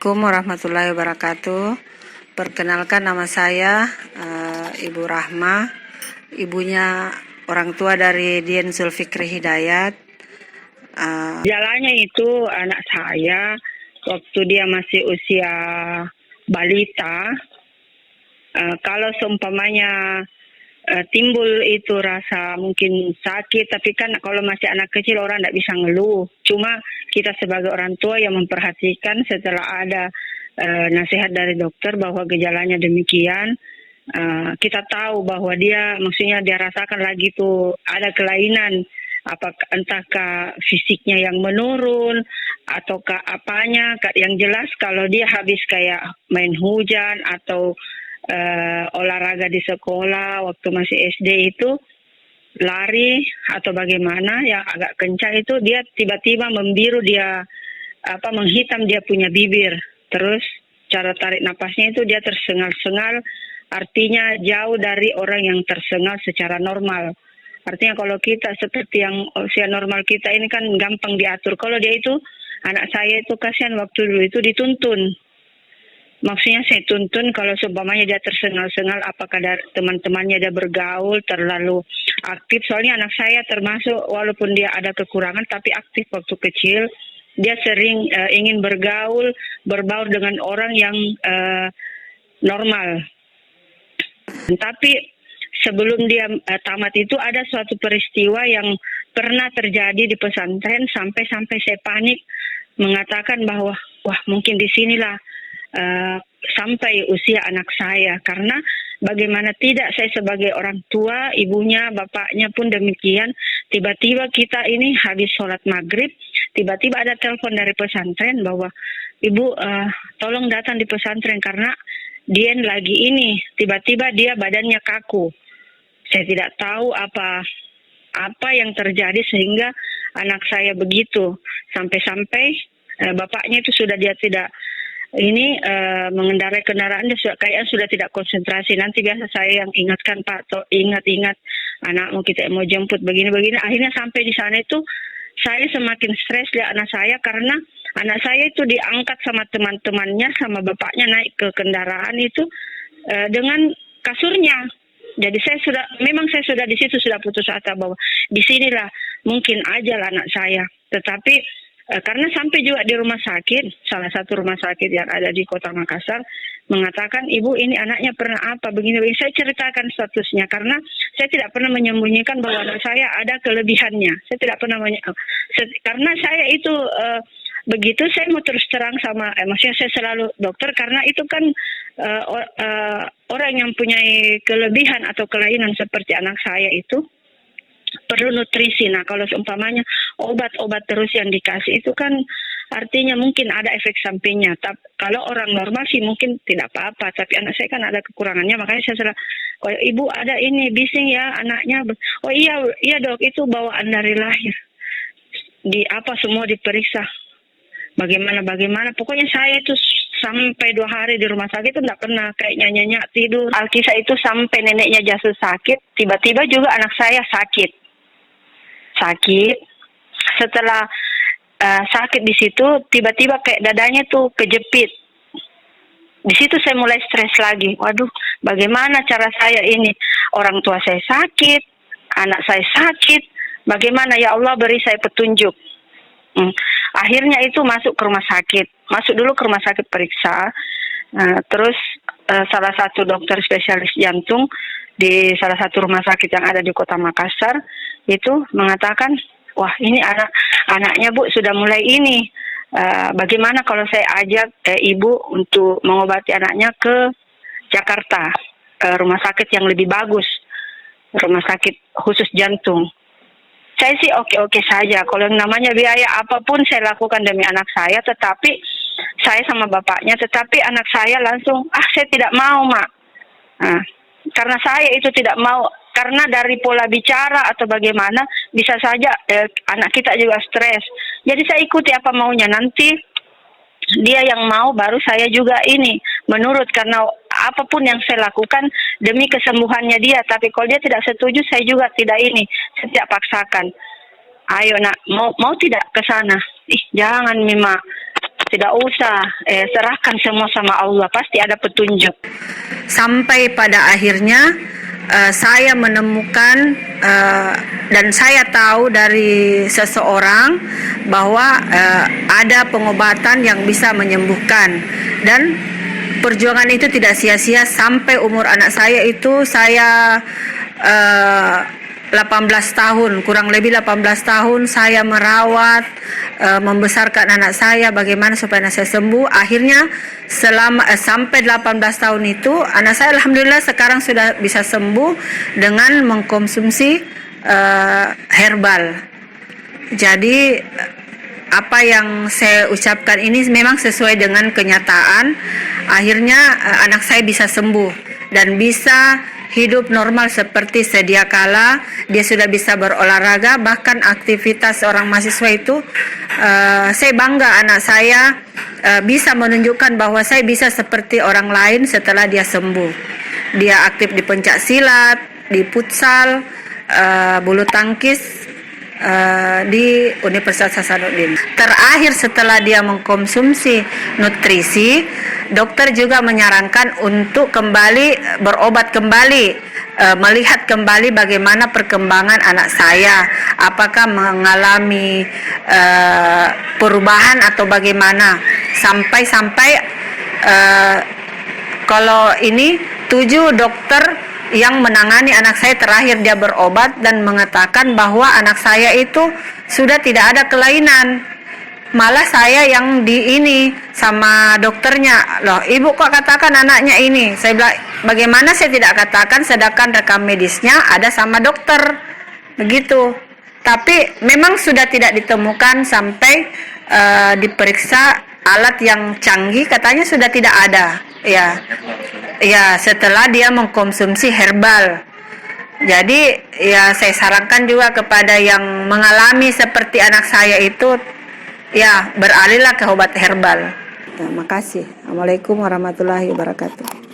Assalamualaikum warahmatullahi wabarakatuh. Perkenalkan nama saya Ibu Rahma, ibunya orang tua dari Dian Zulfikri Hidayat. Jalannya itu anak saya waktu dia masih usia balita, kalau seumpamanya timbul itu rasa mungkin sakit, tapi kan kalau masih anak kecil orang tidak bisa ngeluh. Cuma kita sebagai orang tua yang memperhatikan setelah ada nasihat dari dokter bahwa gejalanya demikian, kita tahu bahwa maksudnya dia rasakan lagi tuh ada kelainan, apakah entahkah fisiknya yang menurun ataukah apanya. Yang jelas kalau dia habis kayak main hujan atau olahraga di sekolah waktu masih SD itu lari atau bagaimana yang agak kencang, itu dia tiba-tiba membiru, dia menghitam dia punya bibir. Terus cara tarik napasnya itu dia tersengal-sengal, artinya jauh dari orang yang tersengal secara normal. Artinya kalau kita seperti yang usia normal kita ini kan gampang diatur. Kalau dia itu, anak saya itu kasihan waktu dulu itu dituntun. Maksudnya saya tuntun kalau seumpamanya dia tersengal-sengal, apakah dari teman-temannya dia bergaul terlalu aktif. Soalnya anak saya termasuk walaupun dia ada kekurangan tapi aktif waktu kecil. Dia sering ingin bergaul, berbaur dengan orang yang normal. Tapi sebelum dia tamat itu ada suatu peristiwa yang pernah terjadi di pesantren, sampai saya panik mengatakan bahwa wah mungkin di sinilah sampai usia anak saya. Karena bagaimana tidak, saya sebagai orang tua, ibunya, bapaknya pun demikian. Tiba-tiba kita ini habis sholat maghrib, tiba-tiba ada telepon dari pesantren bahwa ibu tolong datang di pesantren karena Dian lagi ini, tiba-tiba dia badannya kaku. Saya tidak tahu apa yang terjadi sehingga anak saya begitu. Sampai-sampai bapaknya itu sudah dia tidak mengendarai kendaraan, dia sudah tidak konsentrasi. Nanti biasa saya yang ingatkan, Pak, ingat anakmu, kita mau jemput begini-begini. Akhirnya sampai di sana itu saya semakin stres lihat anak saya, karena anak saya itu diangkat sama teman-temannya, sama bapaknya naik ke kendaraan itu dengan kasurnya. Jadi saya sudah di situ sudah putus asa bahwa di sinilah mungkin ajal anak saya. Tetapi karena sampai juga di rumah sakit, salah satu rumah sakit yang ada di Kota Makassar, mengatakan ibu ini anaknya pernah apa begini. Saya ceritakan statusnya karena saya tidak pernah menyembunyikan bahwa anak saya ada kelebihannya. Saya tidak pernah karena saya itu begitu, saya mau terus terang sama maksudnya saya selalu dokter, karena itu kan orang yang punya kelebihan atau kelainan seperti anak saya itu perlu nutrisi. Nah kalau seumpamanya obat-obat terus yang dikasih itu kan artinya mungkin ada efek sampingnya. Tapi kalau orang normal sih mungkin tidak apa-apa, tapi anak saya kan ada kekurangannya. Makanya saya sudah, oh ibu ada ini bising ya anaknya. Oh iya dok, itu bawaan dari lahir. Semua diperiksa. Bagaimana. Pokoknya saya itu sampai 2 hari di rumah sakit itu tidak pernah kayak nyanyi tidur. Alkisah itu sampai neneknya jatuh sakit, tiba-tiba juga anak saya sakit. Setelah sakit di situ, tiba-tiba kayak dadanya tuh kejepit. Di situ saya mulai stres lagi. Waduh, bagaimana cara saya ini? Orang tua saya sakit, anak saya sakit. Bagaimana ya Allah, beri saya petunjuk. Akhirnya itu masuk ke rumah sakit. Masuk dulu ke rumah sakit periksa. Terus salah satu dokter spesialis jantung di salah satu rumah sakit yang ada di Kota Makassar itu mengatakan, wah ini anaknya Bu sudah mulai ini. Bagaimana kalau saya ajak ibu untuk mengobati anaknya ke Jakarta, rumah sakit yang lebih bagus, rumah sakit khusus jantung. Saya sih oke-oke saja. Kalau yang namanya biaya apapun saya lakukan demi anak saya, tetapi saya sama bapaknya, tetapi anak saya langsung, saya tidak mau, Mak. Karena saya itu tidak mau, karena dari pola bicara atau bagaimana, bisa saja anak kita juga stres. Jadi saya ikuti apa maunya, nanti dia yang mau baru saya juga ini menurut, karena apapun yang saya lakukan demi kesembuhannya dia. Tapi kalau dia tidak setuju, saya juga tidak saya tidak paksakan. Ayo nak, mau tidak ke sana? Jangan Mima. tidak usah, serahkan semua sama Allah, pasti ada petunjuk. Sampai pada akhirnya saya menemukan dan saya tahu dari seseorang bahwa ada pengobatan yang bisa menyembuhkan, dan perjuangan itu tidak sia-sia. Sampai umur anak saya itu saya 18 tahun, kurang lebih 18 tahun saya merawat, membesarkan anak saya, bagaimana supaya anak saya sembuh. Akhirnya sampai 18 tahun itu anak saya alhamdulillah sekarang sudah bisa sembuh dengan mengkonsumsi herbal. Jadi apa yang saya ucapkan ini memang sesuai dengan kenyataan. Akhirnya anak saya bisa sembuh dan bisa hidup normal seperti sedia kala. Dia sudah bisa berolahraga, bahkan aktivitas orang mahasiswa itu saya bangga anak saya bisa menunjukkan bahwa saya bisa seperti orang lain setelah dia sembuh. Dia aktif di pencak silat, di futsal, bulu tangkis di Universitas Hasanuddin. Terakhir setelah dia mengkonsumsi nutrisi, dokter juga menyarankan untuk kembali berobat kembali, melihat kembali bagaimana perkembangan anak saya, apakah mengalami perubahan atau bagaimana. Sampai kalau ini 7 dokter yang menangani anak saya terakhir dia berobat dan mengatakan bahwa anak saya itu sudah tidak ada kelainan. Malah saya yang ini sama dokternya, loh ibu kok katakan anaknya ini? Saya bilang, bagaimana saya tidak katakan, sedangkan rekam medisnya ada sama dokter, begitu. Tapi memang sudah tidak ditemukan sampai diperiksa alat yang canggih, katanya sudah tidak ada. Ya, setelah dia mengkonsumsi herbal. Jadi ya saya sarankan juga kepada yang mengalami seperti anak saya itu, ya beralihlah ke obat herbal. Terima kasih. Assalamualaikum warahmatullahi wabarakatuh.